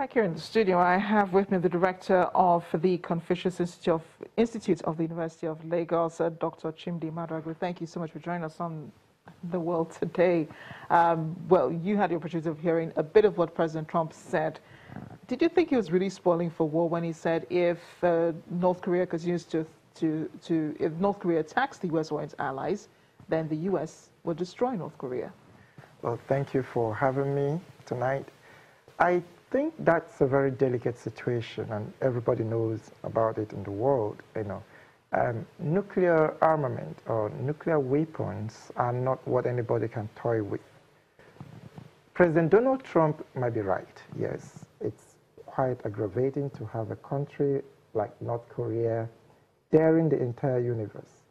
Back here in the studio, I have with me the director of the Confucius Institute of the University of Lagos, Dr. Chimdi Madragu. Thank you so much for joining us on The World Today. Well, you had the opportunity of hearing a bit of what President Trump said. Did you think he was really spoiling for war when he said if North Korea continues if North Korea attacks the U.S. or its allies, then the U.S. will destroy North Korea? Well, thank you for having me tonight. I think that's a very delicate situation, and everybody knows about it in the world. Nuclear armament or nuclear weapons are not what anybody can toy with. President Donald Trump might be right. Yes, it's quite aggravating to have a country like North Korea daring the entire universe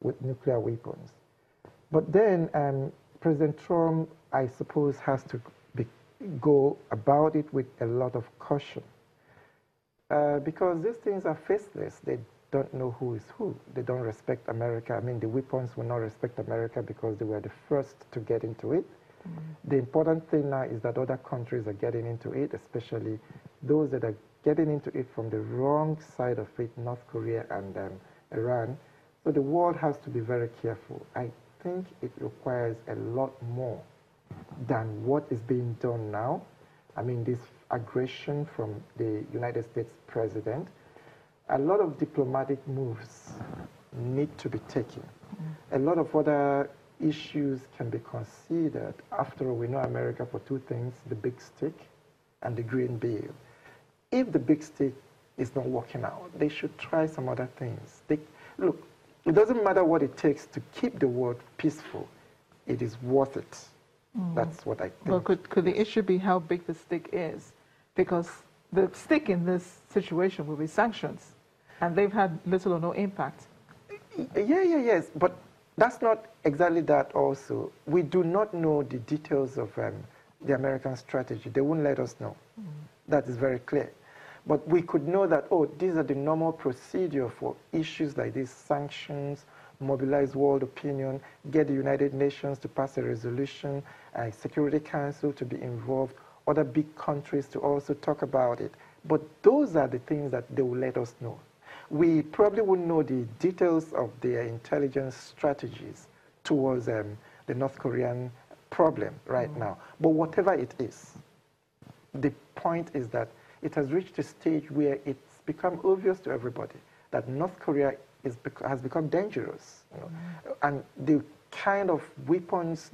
with nuclear weapons. But then President Trump, I suppose, has to go about it with a lot of caution. Because these things are faceless. They don't know who is who. They don't respect America. I mean, the weapons will not respect America because they were the first to get into it. The important thing now is that other countries are getting into it, especially those that are getting into it from the wrong side of it, North Korea and Iran. So the world has to be very careful. I think it requires a lot more than what is being done now. I mean, this aggression from the United States president. A lot of diplomatic moves need to be taken. A lot of other issues can be considered. After all, we know America for two things, the big stick and the green bill. If the big stick is not working out, they should try some other things. Look, it doesn't matter what it takes to keep the world peaceful. It is worth it. That's what I think. Well, could the issue be how big the stick is? Because the stick in this situation will be sanctions, and they've had little or no impact. Yes, but that's not exactly that also. We do not know the details of the American strategy. They won't let us know. That is very clear. But we could know that, oh, these are the normal procedure for issues like these, sanctions, mobilize world opinion, get the United Nations to pass a resolution, Security Council to be involved, other big countries to also talk about it. But those are the things that they will let us know. We probably won't know the details of their intelligence strategies towards the North Korean problem right now. But whatever it is, the point is that it has reached a stage where it's become obvious to everybody that North Korea has become dangerous. And the kind of weapons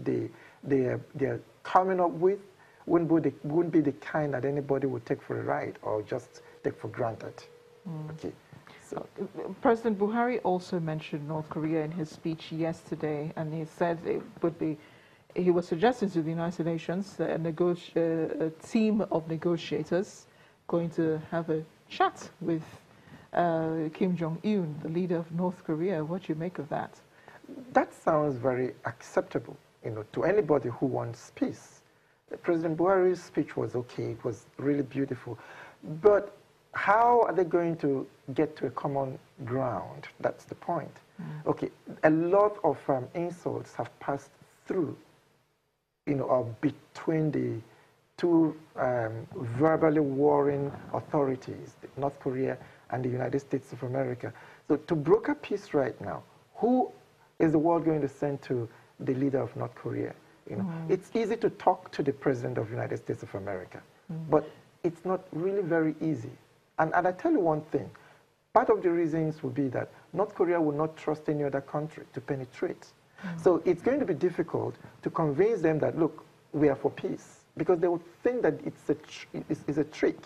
they're coming up with wouldn't be the kind that anybody would take for a ride or just take for granted. Okay. So President Buhari also mentioned North Korea in his speech yesterday, and he said he was suggesting to the United Nations a team of negotiators going to have a chat with Kim Jong-un, the leader of North Korea. What do you make of that? That sounds very acceptable, to anybody who wants peace. President Buhari's speech was okay. It was really beautiful. But how are they going to get to a common ground? That's the point. Okay, a lot of insults have passed through, between the two verbally warring authorities, North Korea and the United States of America. So to broker peace right now, who is the world going to send to the leader of North Korea? It's easy to talk to the president of the United States of America, but it's not really very easy. And I tell you one thing, part of the reasons will be that North Korea will not trust any other country to penetrate. So it's going to be difficult to convince them that, look, we are for peace, because they would think that it's a trick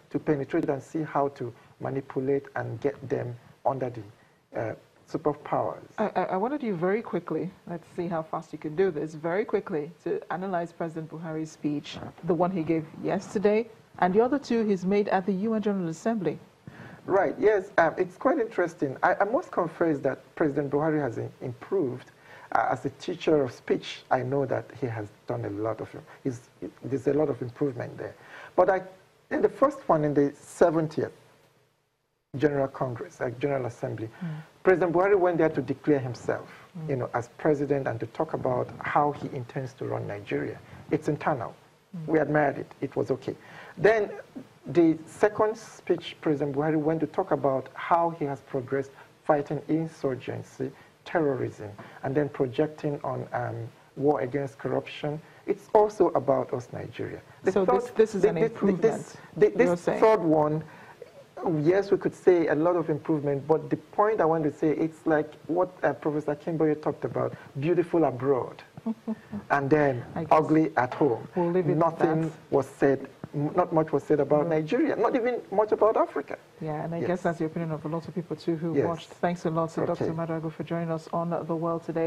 to penetrate and see how to manipulate and get them under the superpowers. I wanted you very quickly, let's see how fast you can do this, very quickly to analyze President Buhari's speech, the one he gave yesterday, and the other two he's made at the UN General Assembly. Right, yes, it's quite interesting. I must confess that President Buhari has improved. As a teacher of speech, I know that he has done a lot of, there's a lot of improvement there. But in the first one, in the 70th General Congress, General Assembly, President Buhari went there to declare himself, as president and to talk about how he intends to run Nigeria. It's internal. We admired it. It was okay. Then the second speech, President Buhari went to talk about how he has progressed fighting insurgency, terrorism, and then projecting on war against corruption. It's also about us, Nigeria. So this is an improvement. This third one, yes, we could say a lot of improvement, but the point I want to say, it's like what Professor Kimboye talked about, beautiful abroad, and then ugly at home. We'll leave it Nothing was said, not much was said about Nigeria, not even much about Africa. Yeah, and I guess that's the opinion of a lot of people too who Yes. watched. Thanks a lot to Okay. Dr. Madrago for joining us on The World today.